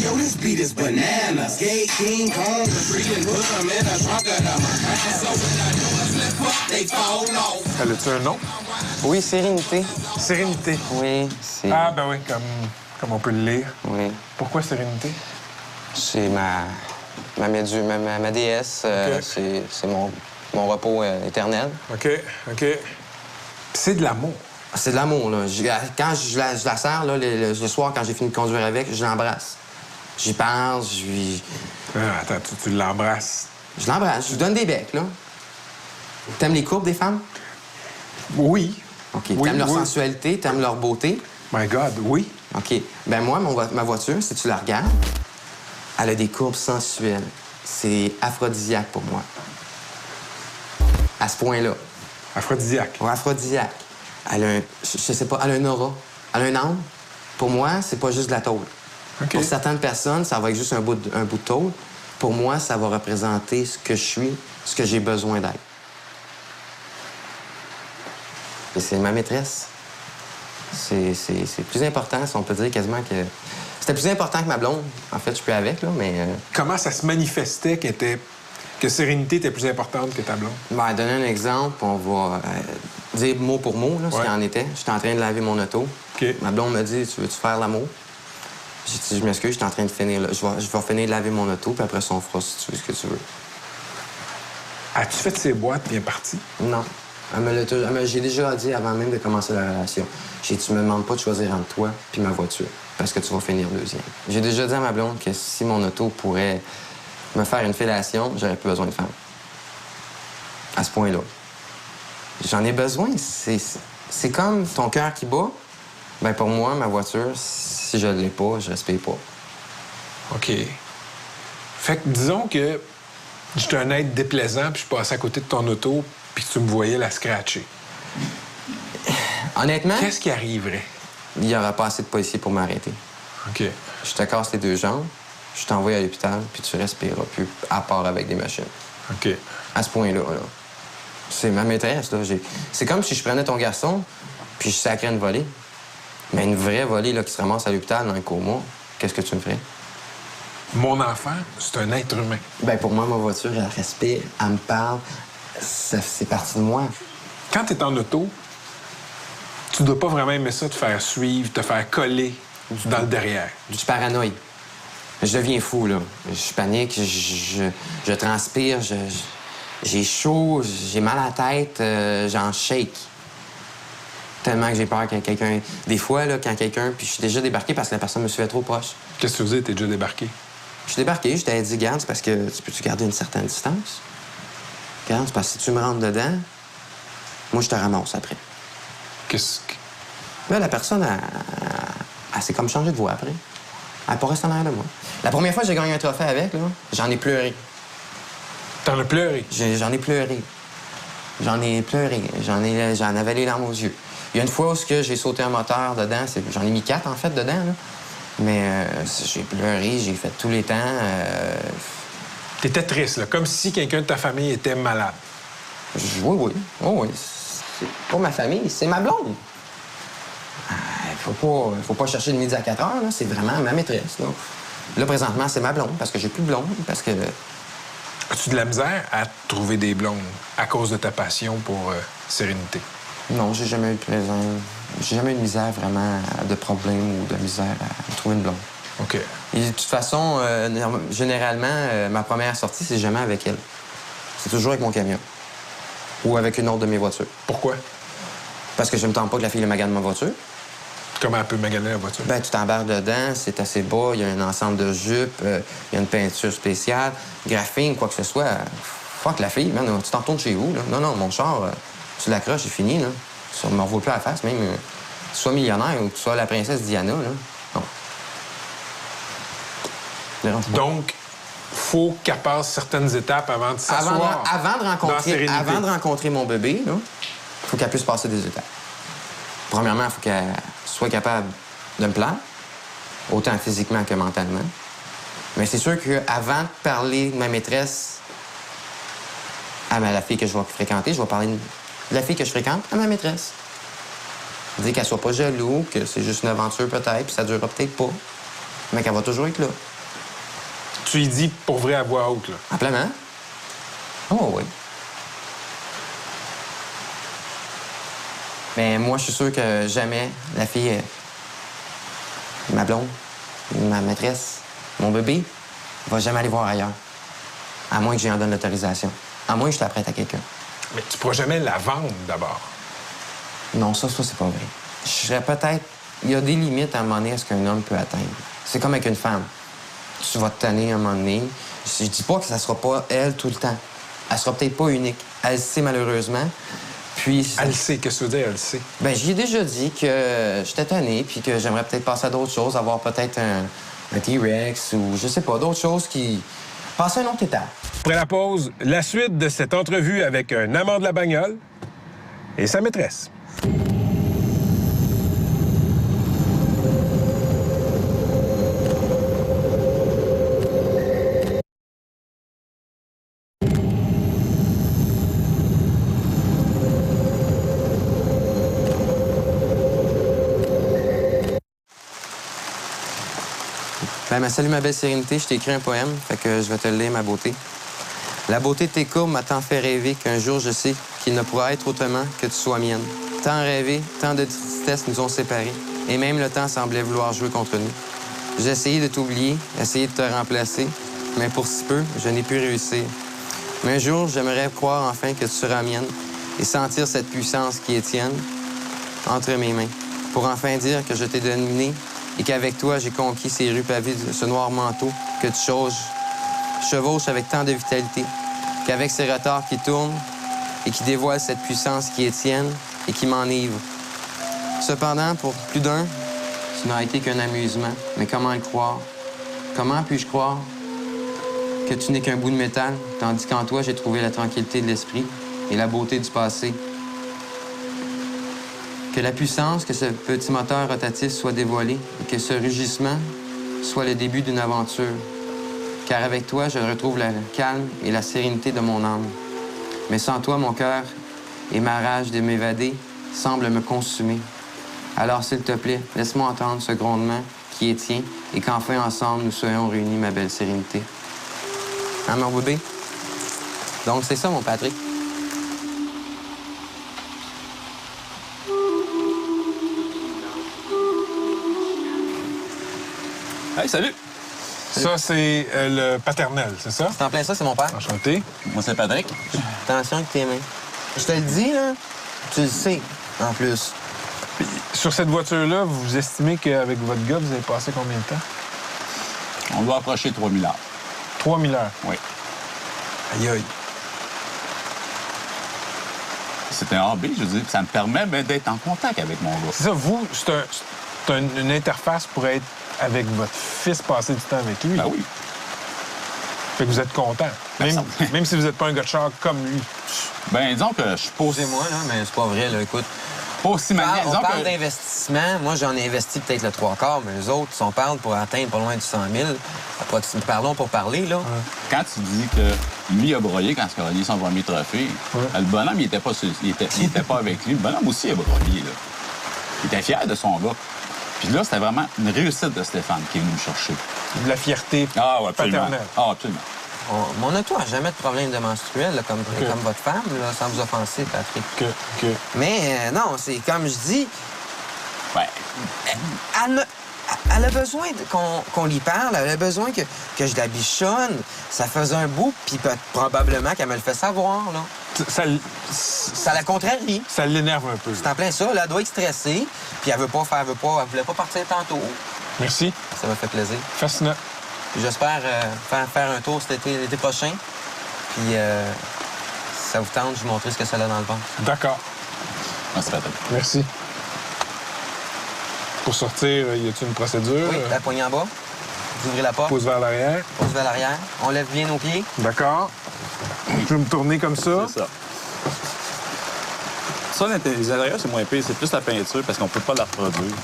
Yo, this beat is bananas. Gay King Kong, the freaking put them in a trunk of them. So when I do a slip up, they fall off. Elle a-tu un nom? Oui, Sérénité. Sérénité. Oui, c'est... Ah, ben oui, comme on peut le lire. Oui. Pourquoi Sérénité? C'est ma déesse. OK. C'est mon repos éternel. OK, OK. Puis c'est de l'amour. C'est de l'amour, là. Quand je la sers, là, le soir, quand j'ai fini de conduire avec, je l'embrasse. J'y parle, je lui... Ah, attends, tu l'embrasses. Je l'embrasse, je lui donne des becs, là. T'aimes les courbes des femmes? Oui. OK. Oui, T'aimes leur oui. sensualité? T'aimes leur beauté? My God, oui. OK. Ben moi, ma voiture, si tu la regardes, elle a des courbes sensuelles. C'est aphrodisiaque pour moi. À ce point-là. Aphrodisiaque. Ouais, aphrodisiaque. Elle a je sais pas, elle a une aura. Elle a un âme. Pour moi, c'est pas juste de la tôle. OK. Pour certaines personnes, ça va être juste un bout de tôle. Pour moi, ça va représenter ce que je suis, ce que j'ai besoin d'être. Et c'est ma maîtresse. C'est plus important, si on peut dire quasiment que... C'était plus important que ma blonde. En fait, je suis plus avec, là, mais... Comment ça se manifestait que Sérénité était plus importante que ta blonde? Ben, donner un exemple, on va dire mot pour mot, là, ce qu'il en était. J'étais en train de laver mon auto. OK. Ma blonde me dit, tu veux-tu faire l'amour? J'ai dit, je m'excuse, j'étais en train de finir. Là. Je vais finir de laver mon auto, puis après ça, on fera si tu veux ce que tu veux. As-tu fait ses boîtes bien parties? Non. J'ai déjà dit avant même de commencer la relation. J'ai dit, tu me demandes pas de choisir entre toi puis ma voiture, parce que tu vas finir deuxième. J'ai déjà dit à ma blonde que si mon auto pourrait me faire une fellation, j'aurais plus besoin de femme. À ce point-là. J'en ai besoin. C'est comme ton cœur qui bat. Ben pour moi, ma voiture, si je l'ai pas, je respire pas. OK. Fait que disons que j'étais un être déplaisant, puis je passais à côté de ton auto, puis tu me voyais la scratcher. Honnêtement, Qu'est-ce qui arriverait? il y aurait pas assez de policiers pour m'arrêter. OK. Je te casse les deux jambes, je t'envoie à l'hôpital, puis tu respireras plus, à part avec des machines. OK. À ce point-là, là. C'est ma maîtresse, là. C'est comme si je prenais ton garçon, puis je sacrais une volée. Mais une vraie volée, là, qui se ramasse à l'hôpital dans un coma, qu'est-ce que tu me ferais? Mon enfant, c'est un être humain. Ben pour moi, ma voiture, elle respire, elle me parle. C'est parti de moi. Quand t'es en auto, tu dois pas vraiment aimer ça, te faire suivre, te faire coller dans le derrière. Je suis paranoïe. Je deviens fou, là. Je panique, je transpire, j'ai chaud, j'ai mal à la tête, j'en shake. Tellement que j'ai peur que quelqu'un... Des fois, là, quand quelqu'un... Puis je suis déjà débarqué parce que la personne me suivait trop proche. Qu'est-ce que tu faisais? T'es déjà débarqué? Je suis débarqué, je t'avais dit, garde, c'est parce que tu peux-tu garder une certaine distance? Garde, c'est parce que si tu me rentres dedans, moi, je te ramasse après. Qu'est-ce que... Là, la personne, elle s'est comme changé de voix après. Elle n'est pas restée en arrière de moi. La première fois que j'ai gagné un trophée avec, là, j'en ai pleuré. T'en as pleuré? J'en ai pleuré. J'en ai pleuré. J'en avais les larmes aux yeux. Il y a une fois où j'ai sauté un moteur dedans. J'en ai mis 4, en fait, dedans. Là. Mais j'ai pleuré, j'ai fait tous les temps. T'étais triste, là, comme si quelqu'un de ta famille était malade. Oui. C'est pas ma famille, c'est ma blonde. Faut pas chercher de midi à 4 heures, là. C'est vraiment ma maîtresse. Là, présentement, c'est ma blonde, parce que j'ai plus de blonde, parce que... As-tu de la misère à trouver des blondes à cause de ta passion pour Sérénité? Non, j'ai jamais eu de plaisir. J'ai jamais eu de misère vraiment de problème ou de misère à trouver une blonde. OK. Et de toute façon, généralement, ma première sortie, c'est jamais avec elle. C'est toujours avec mon camion. Ou avec une autre de mes voitures. Pourquoi? Parce que je me tente pas que la fille magane ma voiture. Comment elle peut maganer la voiture? Ben, tu t'embarques dedans, c'est assez bas, il y a un ensemble de jupes, il y a une peinture spéciale, graphing, quoi que ce soit. Fuck la fille, man, tu t'en retournes chez vous, là. Non, mon char, tu l'accroches, c'est fini, là. Ça me revoit plus à la face, même. Que tu sois millionnaire ou que tu sois la princesse Diana, là. Non. Dérange pas. Donc, faut qu'elle passe certaines étapes avant de s'asseoir. Avant de rencontrer mon bébé, il faut qu'elle puisse passer des étapes. Premièrement, il faut qu'elle soit capable de me plaire, autant physiquement que mentalement. Mais c'est sûr qu'avant de parler de ma maîtresse à la fille que je vais fréquenter, je vais parler de la fille que je fréquente à ma maîtresse. Dire qu'elle soit pas jaloux, que c'est juste une aventure peut-être, puis ça durera peut-être pas, mais qu'elle va toujours être là. Tu lui dis pour vrai à voix haute, là. Amplement. Oh oui. Mais moi, je suis sûr que jamais la fille, ma blonde, ma maîtresse, mon bébé, va jamais aller voir ailleurs. À moins que j'y en donne l'autorisation. À moins que je t'apprête à quelqu'un. Mais tu pourras jamais la vendre, d'abord. Non, ça, c'est pas vrai. Je serais peut-être... Il y a des limites à un moment donné à ce qu'un homme peut atteindre. C'est comme avec une femme. Tu vas te tanner à un moment donné. Je dis pas que ça sera pas elle tout le temps. Elle sera peut-être pas unique. Elle sait, malheureusement. Puis... Elle le sait. Qu'est-ce que tu veux dire, elle le sait? Bien, j'y ai déjà dit que j'étais tanné puis que j'aimerais peut-être passer à d'autres choses, avoir peut-être un T-Rex ou, je sais pas, d'autres choses qui... Passer à une autre étape. Après la pause, la suite de cette entrevue avec un amant de la bagnole et sa maîtresse. Ben, salut ma belle sérénité, je t'ai écrit un poème, fait que je vais te le lire, ma beauté. La beauté de tes courbes m'a tant fait rêver qu'un jour je sais qu'il ne pourra être autrement que tu sois mienne. Tant rêvé, tant de tristesse nous ont séparés, et même le temps semblait vouloir jouer contre nous. J'ai essayé de t'oublier, essayé de te remplacer, mais pour si peu, je n'ai pu réussir. Mais un jour, j'aimerais croire enfin que tu seras mienne et sentir cette puissance qui est tienne entre mes mains, pour enfin dire que je t'ai dominé et qu'avec toi, j'ai conquis ces rues pavées de ce noir manteau que tu chevauches avec tant de vitalité, qu'avec ces retards qui tournent et qui dévoilent cette puissance qui est tienne et qui m'enivre. Cependant, pour plus d'un, tu n'as été qu'un amusement. Mais comment le croire? Comment puis-je croire que tu n'es qu'un bout de métal, tandis qu'en toi, j'ai trouvé la tranquillité de l'esprit et la beauté du passé? Que la puissance, que ce petit moteur rotatif soit dévoilé et que ce rugissement soit le début d'une aventure. Car avec toi, je retrouve le calme et la sérénité de mon âme. Mais sans toi, mon cœur et ma rage de m'évader semblent me consumer. Alors, s'il te plaît, laisse-moi entendre ce grondement qui est tien et qu'enfin, ensemble, nous soyons réunis, ma belle sérénité. Hein, mon bébé? Donc, c'est ça, mon Patrick. Hey, salut! Ça, c'est le paternel, c'est ça? C'est en plein ça, c'est mon père. Enchanté. Moi, c'est Patrick. Attention avec tes mains. Je te le dis, là, tu le sais, en plus. Puis, sur cette voiture-là, vous estimez qu'avec votre gars, vous avez passé combien de temps? On doit approcher 3000 heures. 3000 heures. Oui. Aïe, aïe. C'est un hobby, je veux dire. Ça me permet d'être en contact avec mon gars. C'est ça, vous, c'est une interface pour être avec votre fils, passer du temps avec lui. Ben oui. Fait que vous êtes content. Même si vous n'êtes pas un gars de char comme lui. Ben, disons que je suis pas aussi... Excusez-moi, là, mais c'est pas vrai, là, écoute. Pas aussi maniaque. On Disons parle que... d'investissement. Moi, j'en ai investi peut-être le 3/4, mais les autres, on parle pour atteindre pas loin du 100 000. Parlons pour parler, là. Quand tu dis que lui a broyé quand il a gagné son premier trophée, le bonhomme, il était pas avec lui. Le bonhomme aussi a broyé, là. Il était fier de son gars. Puis là, c'était vraiment une réussite de Stéphane qui est venu me chercher. De la fierté Ouais, absolument. paternelle. Ah, absolument. Mon auto n'a jamais de problème de menstruel, là, comme votre femme, là, sans vous offenser, Patrick. Mais non, c'est comme je dis, Ouais. elle a besoin qu'on lui parle, elle a besoin que je la bichonne. Ça faisait un bout, puis probablement qu'elle me le fait savoir, là. Ça la contrarie. Ça l'énerve un peu. C'est en plein ça, là, elle doit être stressée, puis elle voulait pas partir tantôt. Merci. Ça m'a fait plaisir. Fascinant. Puis j'espère faire un tour l'été prochain. Puis ça vous tente, je vous montrer ce que ça a dans le ventre. D'accord. Merci, Patrick. Merci. Pour sortir, y a-t-il une procédure? Oui, la poignée en bas. Vous ouvrez la porte. Pouce vers l'arrière. Pouce vers l'arrière. On lève bien nos pieds. D'accord. Je vais me tourner comme ça. C'est ça. Ça, les intérieurs, c'est moins pire. C'est plus la peinture parce qu'on peut pas la reproduire.